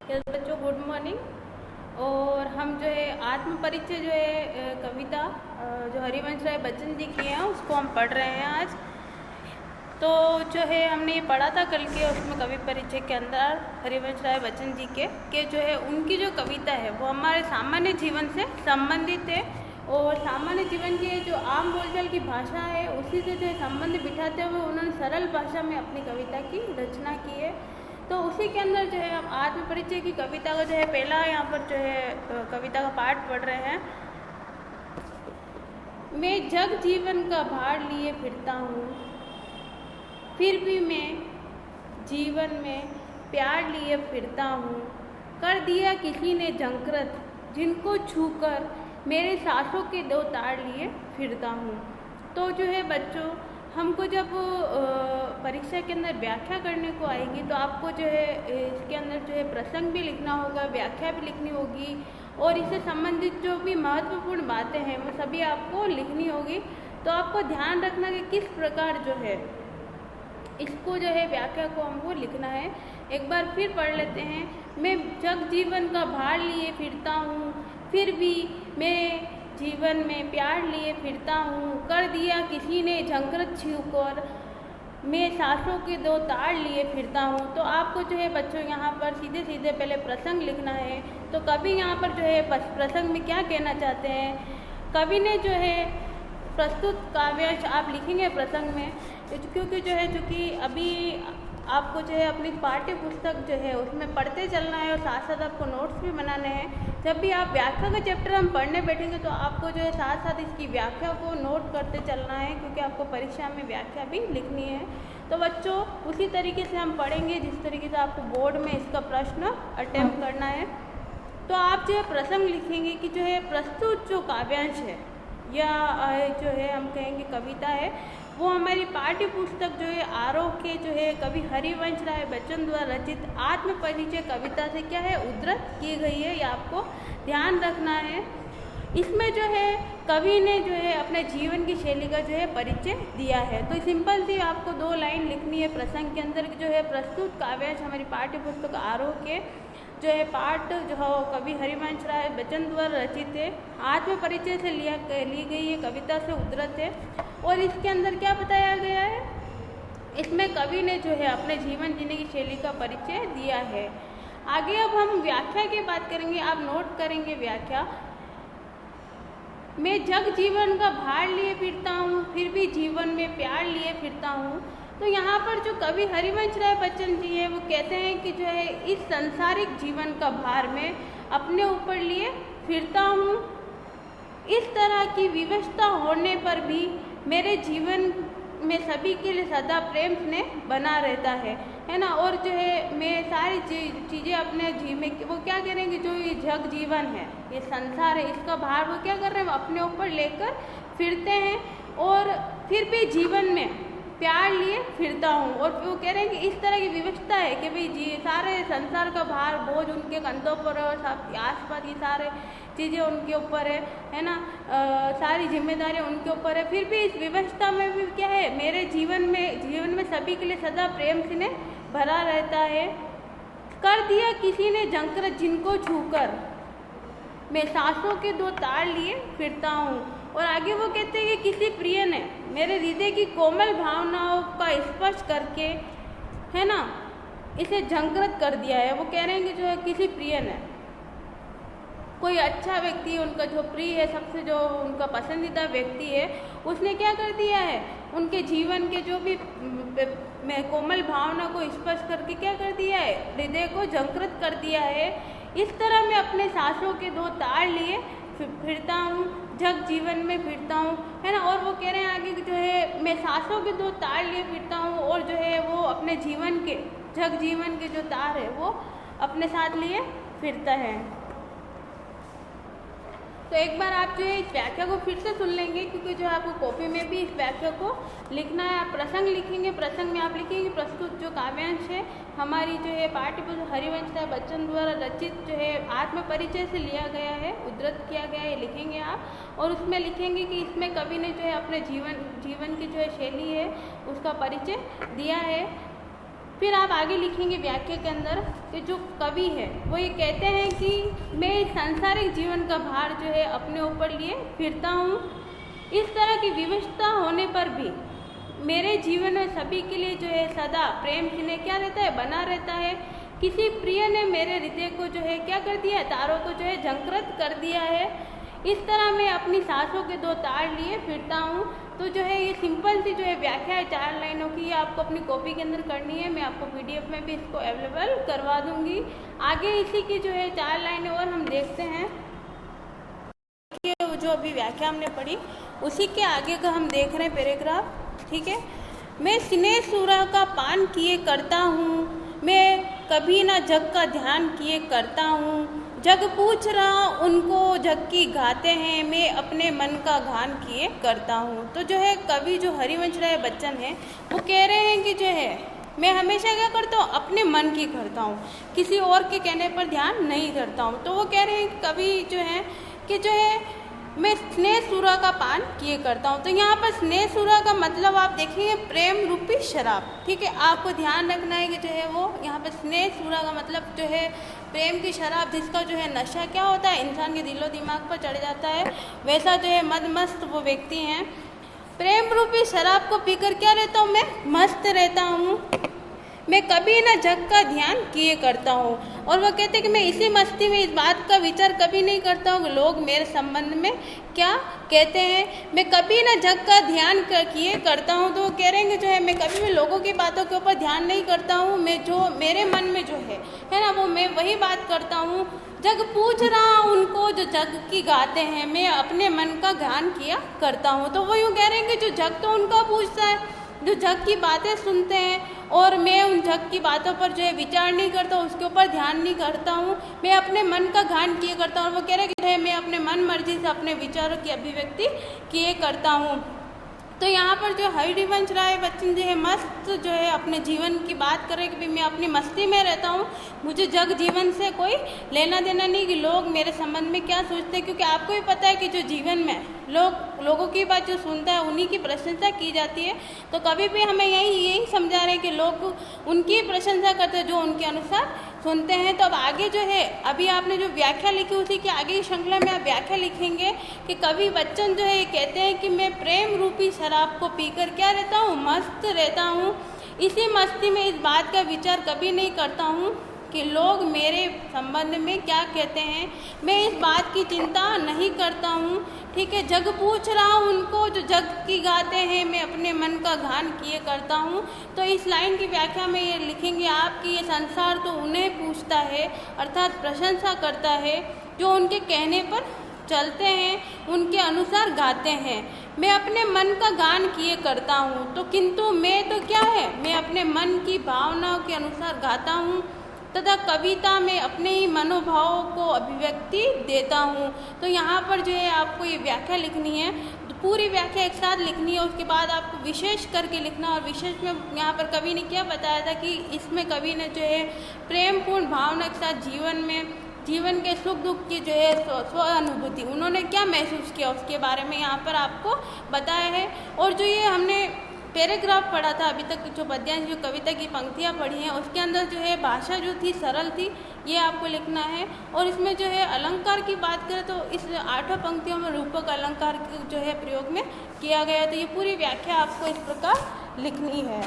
Yes बच्चों, good morning. और हम जो है आत्म परिचय जो है कविता जो हरिवंश राय बच्चन जी की है उसको हम पढ़ रहे हैं आज। तो जो है हमने ये पढ़ा था कल के उसमें कवि परिचय के अंदर हरिवंश राय बच्चन जी के जो है उनकी जो कविता है वो हमारे सामान्य जीवन से संबंधित है। और सामान्य जीवन की जो आम बोलचाल की भाषा है उसी से जो है संबंध बिठाते हुए उन्होंने सरल भाषा में अपनी कविता की रचना की है। तो उसी के अंदर जो है हम आत्म परिचय की कविता का जो है पहला यहाँ पर जो है कविता का पाठ पढ़ रहे हैं। मैं जग जीवन का भार लिए फिरता हूँ, फिर भी मैं जीवन में प्यार लिए फिरता हूँ। कर दिया किसी ने जंकृत, जिनको छूकर मेरे सांसों के दो तार लिए फिरता हूँ। तो जो है बच्चों, हमको जब परीक्षा के अंदर व्याख्या करने को आएगी तो आपको जो है इसके अंदर जो है प्रसंग भी लिखना होगा, व्याख्या भी लिखनी होगी और इससे संबंधित जो भी महत्वपूर्ण बातें हैं वो सभी आपको लिखनी होगी। तो आपको ध्यान रखना कि किस प्रकार जो है इसको जो है व्याख्या को हमको लिखना है। एक बार फिर पढ़ लेते हैं। मैं जग जीवन का भार लिए फिरता हूँ, फिर भी मैं जीवन में प्यार लिए फिरता हूँ। कर दिया किसी ने झंकृत छूकर मैं सांसों के दो तार लिए फिरता हूँ। तो आपको जो है बच्चों यहाँ पर सीधे सीधे पहले प्रसंग लिखना है। तो कवि यहाँ पर जो है प्रसंग में क्या कहना चाहते हैं, कवि ने जो है प्रस्तुत काव्यांश आप लिखेंगे प्रसंग में, क्योंकि जो है चूँकि अभी आपको जो है अपनी पाठ्य पुस्तक जो है उसमें पढ़ते चलना है और साथ साथ आपको नोट्स भी बनाने हैं। जब भी आप व्याख्या का चैप्टर हम पढ़ने बैठेंगे तो आपको जो है साथ साथ इसकी व्याख्या को नोट करते चलना है, क्योंकि आपको परीक्षा में व्याख्या भी लिखनी है। तो बच्चों उसी तरीके से हम पढ़ेंगे जिस तरीके से आपको बोर्ड में इसका प्रश्न अटेम्प्ट करना है। तो आप जो है प्रसंग लिखेंगे कि जो है प्रस्तुत जो काव्यांश है या जो है हम कहेंगे कविता है वो हमारी पाठ्य पुस्तक जो है आरोह के जो है कवि हरिवंश राय बच्चन द्वारा रचित आत्म परिचय कविता से क्या है उद्धृत की गई है, ये आपको ध्यान रखना है। इसमें जो है कवि ने जो है अपने जीवन की शैली का जो है परिचय दिया है। तो सिंपल सी आपको 2 लाइन लिखनी है प्रसंग के अंदर जो है प्रस्तुत काव्यांश हमारी पाठ्य पुस्तक आरोह के जो है पाठ जो है कवि हरिवंश राय बच्चन द्वारा रचित है, आत्म परिचय से ली गई है, कविता से उद्धृत है। और इसके अंदर क्या बताया गया है, इसमें कवि ने जो है अपने जीवन जीने की शैली का परिचय दिया है। आगे अब हम व्याख्या की बात करेंगे, आप नोट करेंगे व्याख्या। मैं जग जीवन का भार लिए फिरता हूँ, फिर भी जीवन में प्यार लिए फिरता हूँ। तो यहाँ पर जो कवि हरिवंश राय बच्चन जी है वो कहते हैं कि जो है इस सांसारिक जीवन का भार मैं अपने ऊपर लिए फिरता हूँ। इस तरह की विवशता होने पर भी मेरे जीवन में सभी के लिए सदा प्रेम स्नेह बना रहता है ना। और जो है मैं सारी चीज़ें अपने में वो क्या करेंगे, जो ये जग जीवन है, ये संसार है, इसका भार वो क्या कर रहे हैं, वो अपने ऊपर लेकर फिरते हैं। और फिर भी जीवन में प्यार लिए फिरता हूँ। और वो कह रहे हैं कि इस तरह की विवशता है कि भाई सारे संसार का भार बोझ उनके कंधों पर है और सब आसपास ये सारे चीज़ें उनके ऊपर है ना, सारी जिम्मेदारियाँ उनके ऊपर है। फिर भी इस विवशता में भी क्या है, मेरे जीवन में सभी के लिए सदा प्रेम स्नेह भरा रहता है। कर दिया किसी ने जंकृत, जिनको छूकर मैं सांसों के 2 तार लिए फिरता हूँ। और आगे वो कहते हैं कि किसी प्रिय ने मेरे हृदय की कोमल भावनाओं का स्पर्श करके है ना इसे जंकृत कर दिया है। वो कह रहे हैं कि जो है किसी प्रिय ने, कोई अच्छा व्यक्ति उनका जो प्रिय है, सबसे जो उनका पसंदीदा व्यक्ति है, उसने क्या कर दिया है, उनके जीवन के जो भी कोमल भावना को स्पर्श करके क्या कर दिया है, हृदय को जंकृत कर दिया है। इस तरह मैं अपने सांसों के 2 तार लिए फिरता हूँ, जग जीवन में फिरता हूँ, है ना। और वो कह रहे हैं आगे जो है मैं सांसों के 2 तार लिए फिरता हूँ और जो है वो अपने जीवन के जग जीवन के जो तार है वो अपने साथ लिए फिरता है। तो एक बार आप जो है इस व्याख्या को फिर से सुन लेंगे, क्योंकि जो आपको कॉपी में भी इस व्याख्या को लिखना है। आप प्रसंग लिखेंगे, प्रसंग में आप लिखेंगे प्रस्तुत जो काव्यांश है हमारी जो है पाठ्य पुस्तक हरिवंश राय बच्चन द्वारा रचित जो है आत्म परिचय से लिया गया है, उद्धृत किया गया है, लिखेंगे आप। और उसमें लिखेंगे कि इसमें कवि ने जो है अपने जीवन की जो है शैली है उसका परिचय दिया है। फिर आप आगे लिखेंगे व्याख्या के अंदर कि जो कवि है वो ये कहते हैं कि मैं सांसारिक जीवन का भार जो है अपने ऊपर लिए फिरता हूँ। इस तरह की विवशता होने पर भी मेरे जीवन में सभी के लिए जो है सदा प्रेम स्नेह क्या रहता है, बना रहता है। किसी प्रिय ने मेरे हृदय को जो है क्या कर दिया है, तारों को जो है झंकृत कर दिया है। इस तरह मैं अपनी सांसों के दो तार लिए फिरता हूँ। तो जो है ये सिंपल सी जो है व्याख्या है 4 लाइनों की, ये आपको अपनी कॉपी के अंदर करनी है। मैं आपको PDF में भी इसको अवेलेबल करवा दूंगी। आगे इसी की जो है 4 लाइनें और हम देखते हैं। जो अभी व्याख्या हमने पढ़ी उसी के आगे का हम देख रहे हैं पैराग्राफ, ठीक है। मैं स्नेह सुरा का पान किए करता हूँ, मैं कभी ना जग का ध्यान किए करता हूँ। जग पूछ रहा उनको जग की गाते हैं, मैं अपने मन का गान किए करता हूँ। तो जो है कवि जो हरिवंश राय बच्चन है वो कह रहे हैं कि जो है मैं हमेशा क्या करता हूँ, अपने मन की करता हूँ, किसी और के कहने पर ध्यान नहीं करता हूँ। तो वो कह रहे हैं कवि जो है कि जो है मैं स्नेह सुरा का पान किए करता हूँ। तो यहाँ पर स्नेह सुरा का मतलब आप देखेंगे प्रेम रूपी शराब, ठीक है। आपको ध्यान रखना है कि जो है वो यहाँ पर स्नेह सुरा का मतलब जो है प्रेम की शराब, जिसका जो है नशा क्या होता है, इंसान के दिलो दिमाग पर चढ़ जाता है, वैसा जो है मदमस्त वो व्यक्ति हैं। प्रेम रूपी शराब को पीकर क्या रहता हूँ, मैं मस्त रहता हूँ। मैं कभी ना जग का ध्यान किए करता हूँ। और वो कहते हैं कि मैं इसी मस्ती में इस बात का विचार कभी नहीं करता हूँ कि लोग मेरे संबंध में क्या कहते हैं। मैं कभी ना जग का ध्यान किए करता हूँ। तो वो कह रहे हैं कि जो है मैं कभी भी लोगों की बातों के ऊपर ध्यान नहीं करता हूँ। मैं जो मेरे मन में जो है ना, वो मैं वही बात करता हूँ। जग पूछ रहा उनको जो जग की गाते हैं, मैं अपने मन का गान किया करता हूँ। तो वो यूँ कह रहे हैं कि जो जग तो उनका पूछता है, जो जग की बातें सुनते हैं, और मैं उन जग की बातों पर जो है विचार नहीं करता, उसके ऊपर ध्यान नहीं करता हूँ। मैं अपने मन का गान किए करता हूँ। और वो कह रहे हैं कि मैं अपने मन मर्जी से अपने विचारों की अभिव्यक्ति किए करता हूँ। तो यहाँ पर जो हरिवंश राय बच्चन जो है मस्त जो है अपने जीवन की बात कर रहे हैं कि मैं अपनी मस्ती में रहता हूँ, मुझे जग जीवन से कोई लेना देना नहीं कि लोग मेरे संबंध में क्या सोचते हैं। क्योंकि आपको भी पता है कि जो जीवन में लोगों की बात जो सुनता है उन्हीं की प्रशंसा की जाती है। तो कभी भी हमें यही समझा रहे हैं कि लोग उनकी प्रशंसा करते हैं जो उनके अनुसार सुनते हैं। तो अब आगे जो है अभी आपने जो व्याख्या लिखी उसी के आगे की श्रृंखला में आप व्याख्या लिखेंगे कि कवि बच्चन जो है ये कहते हैं कि मैं प्रेम रूपी शराब को पीकर क्या रहता हूँ, मस्त रहता हूँ। इसी मस्ती में इस बात का विचार कभी नहीं करता हूँ कि लोग मेरे संबंध में क्या कहते हैं। मैं इस बात की चिंता नहीं करता हूँ, ठीक है। जग पूछ रहा उनको जो जग की गाते हैं, मैं अपने मन का गान किए करता हूँ। तो इस लाइन की व्याख्या में ये लिखेंगे आप कि ये संसार तो उन्हें पूछता है, अर्थात प्रशंसा करता है, जो उनके कहने पर चलते हैं, उनके अनुसार गाते हैं। मैं अपने मन का गान किए करता हूँ। तो किंतु मैं तो क्या है, मैं अपने मन की भावनाओं के अनुसार गाता हूँ तथा कविता में अपने ही मनोभावों को अभिव्यक्ति देता हूँ। तो यहाँ पर जो है आपको ये व्याख्या लिखनी है, तो पूरी व्याख्या एक साथ लिखनी है। उसके बाद आपको विशेष करके लिखना, और विशेष में यहाँ पर कवि ने क्या बताया था कि इसमें कवि ने जो है प्रेमपूर्ण भावना के साथ जीवन के सुख दुख की जो है स्व अनुभूति उन्होंने क्या महसूस किया उसके बारे में यहाँ पर आपको बताया है। और जो ये हमने पैराग्राफ पढ़ा था अभी तक, जो पद्यांश जो कविता की पंक्तियाँ पढ़ी हैं उसके अंदर जो है भाषा जो थी सरल थी, ये आपको लिखना है। और इसमें जो है अलंकार की बात करें तो इस 8 पंक्तियों में रूपक अलंकार जो है प्रयोग में किया गया। तो ये पूरी व्याख्या आपको इस प्रकार लिखनी है।